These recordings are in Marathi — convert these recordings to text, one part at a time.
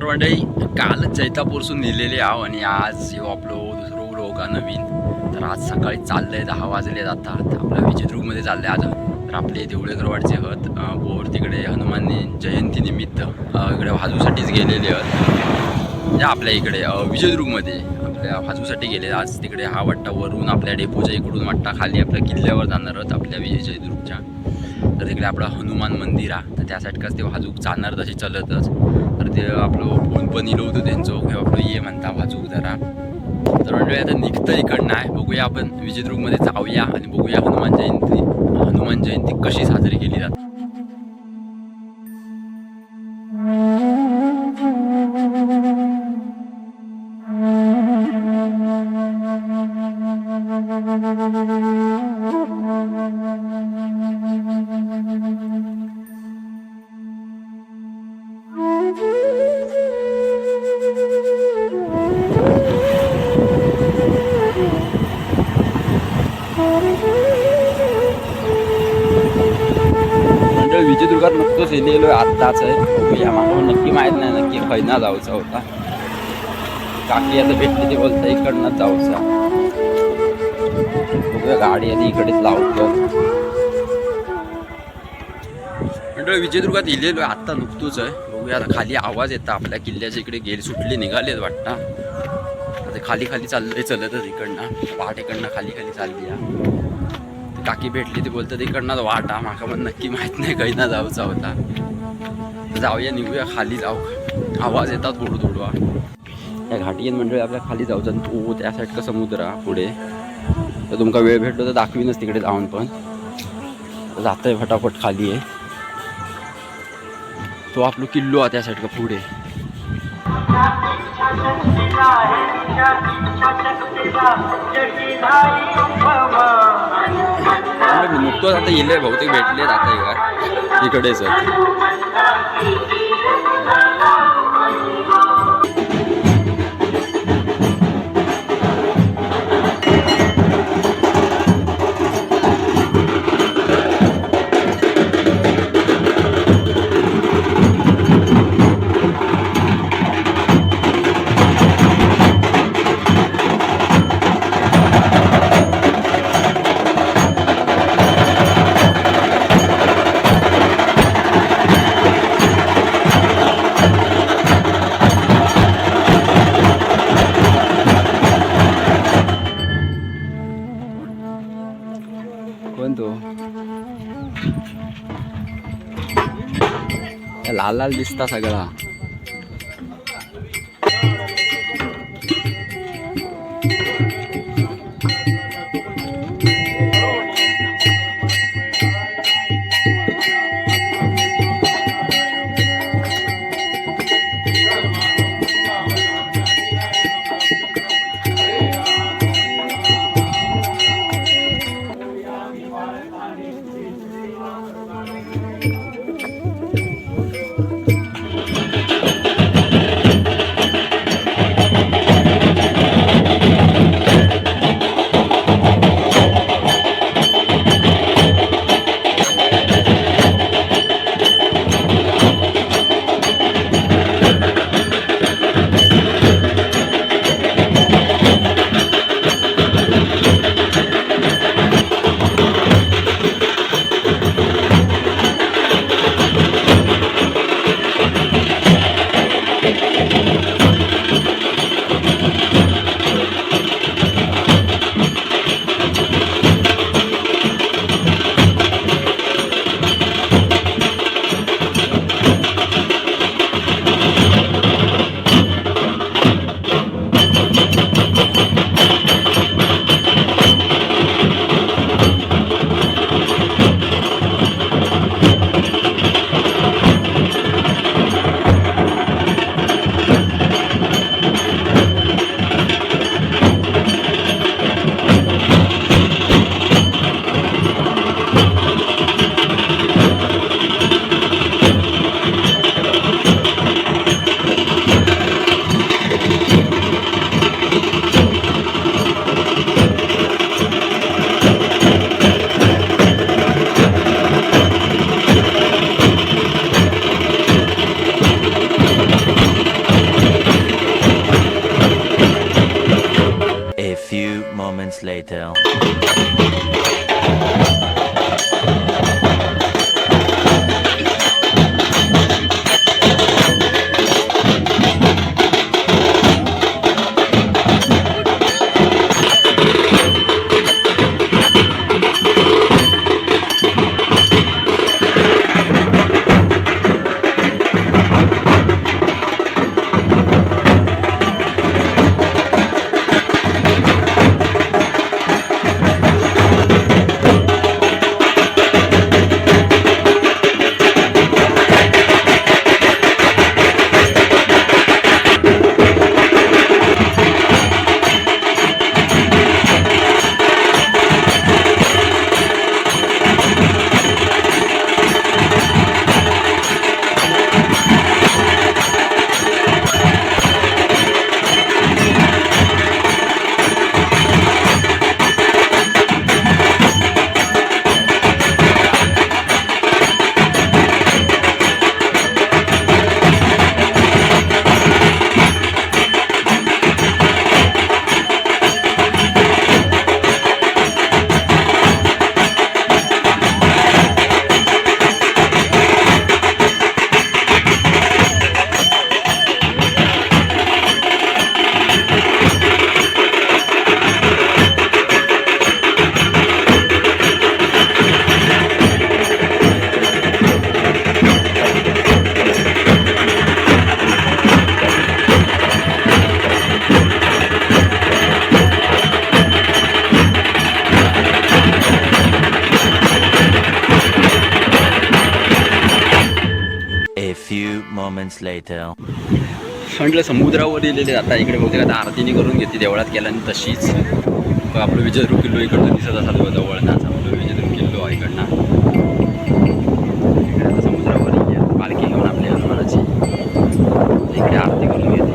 मंडळी कालच जैतापूरसून निघलेले आहो आणि आज येऊ आपलो दुसरं व्लॉग नवीन. तर आज सकाळी चाललंय 10 वाजले जातात आपल्या विचित्रमध्ये चाललंय आज. तर आपले देवळेकरवाडचे हत बोर तिकडे हनुमान जयंतीनिमित्त इकडे वाजूसाठीच गेलेले आहेत. म्हणजे आपल्या इकडे विजयदुर्गमध्ये आपल्या वाजूसाठी गेले आज. तिकडे हा वाट्टा वरून आपल्या डेपोच्या इकडून वाट्टा खाली आपल्या किल्ल्यावर जाणार आहोत आपल्या विजयदुर्गच्या. तर तिकडे आपलं हनुमान मंदिर आहे तर त्यासाठी कसं ते वाजूक जाणार तशी चलतच. तर ते आपलं फोन पण इलो होतं त्यांचं किंवा आपलं ये म्हणता वाजूक जरा. तर म्हणजे आता निघतं इकडनं आहे. बघूया आपण विजयदुर्गमध्ये जाऊया आणि बघूया हनुमान जयंती कशी साजरी केली जाते. विजयदुर्गात नुकतंच गेलेलो आत्ताच आहे. या मागं नक्की माहीत नाही नक्की खैना जाऊचा होता. काकी आता भेटली ते बोलता इकडनंच जाऊचा. बघूया गाडी आधी इकडेच लावतो. म्हणजे विजयदुर्गात गेलेलो आहे आत्ता नुकतोच आहे. बघूया आता खाली आवाज येता आपल्या किल्ल्याच्या इकडे गेले सुटले निघालेत वाटतं. आता खाली खाली चाललंय चलतच इकडनं वाट इकडनं खाली खाली चालली आहे. काकी भेटली ते बोलतात इकडनं वाटा माका पण नक्की माहीत नाही काही ना जाऊचा होता. जाऊया निघूया खाली जाऊ. आवाज येतात थोडं थोडं. त्या घाटीयन मंडळी आपल्या खाली जाऊचा तो त्या साईडचा समुद्र पुढे. तर तुमका वेळ भेटलो तर दाखवीनच तिकडे जाऊन पण जातंय फटाफट खाली आहे. तो आपलं किल्लो आहे त्या साईडका पुढे. मी नुकतोच आता येईल बहुतेक भेटले आता का इकडेच. लाल लाल दिसता सगळा. later. A few moments later. म्हटलं समुद्रावर गेलेले आता इकडे बहुतेक आता आरतीने करून घेते देवळात केल्याने तशीच आपलं विजयदुर्ग किल्लो इकडनं दिसत असा जवळनाच आपलं विजयदुर्ग किल्लो आहे इकडनं इकडे आता समुद्रावर पालखी घेऊन आपली हनुमानाची इकडे आरती करून घेते.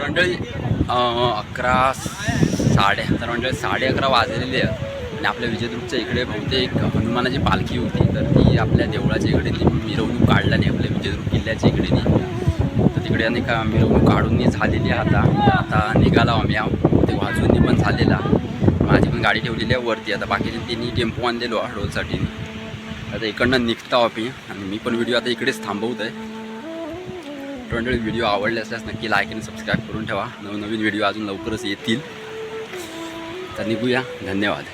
मंडळी 11:11 वाजलेले आहेत आणि आपल्या विजयदुर्गच्या इकडे बहुतेक हनुमानाची पालखी होती तर ती आपल्या देवळाच्या इकडे मिरवणूक काढला नाही आपल्या विजयदुर्ग किल्ल्याच्या इकडे तर तिकडे अनेक मिरवणूक काढून झालेली आहे. आता निघाला आम्ही ते वाजवून पण झालेला. माझी पण गाडी ठेवलेली आहे वरती. आता बाकीचे तिन्ही टेम्पो आणलेलो रोडसाठी. आता इकडनं निघता आम्ही आणि मी पण व्हिडिओ आता इकडेच थांबवत आहे. मंडळी व्हिडिओ आवडले असल्यास नक्की लाईक आणि सबस्क्राईब करून ठेवा. नवनवीन व्हिडिओ अजून लवकरच येतील. तर निघूया. धन्यवाद.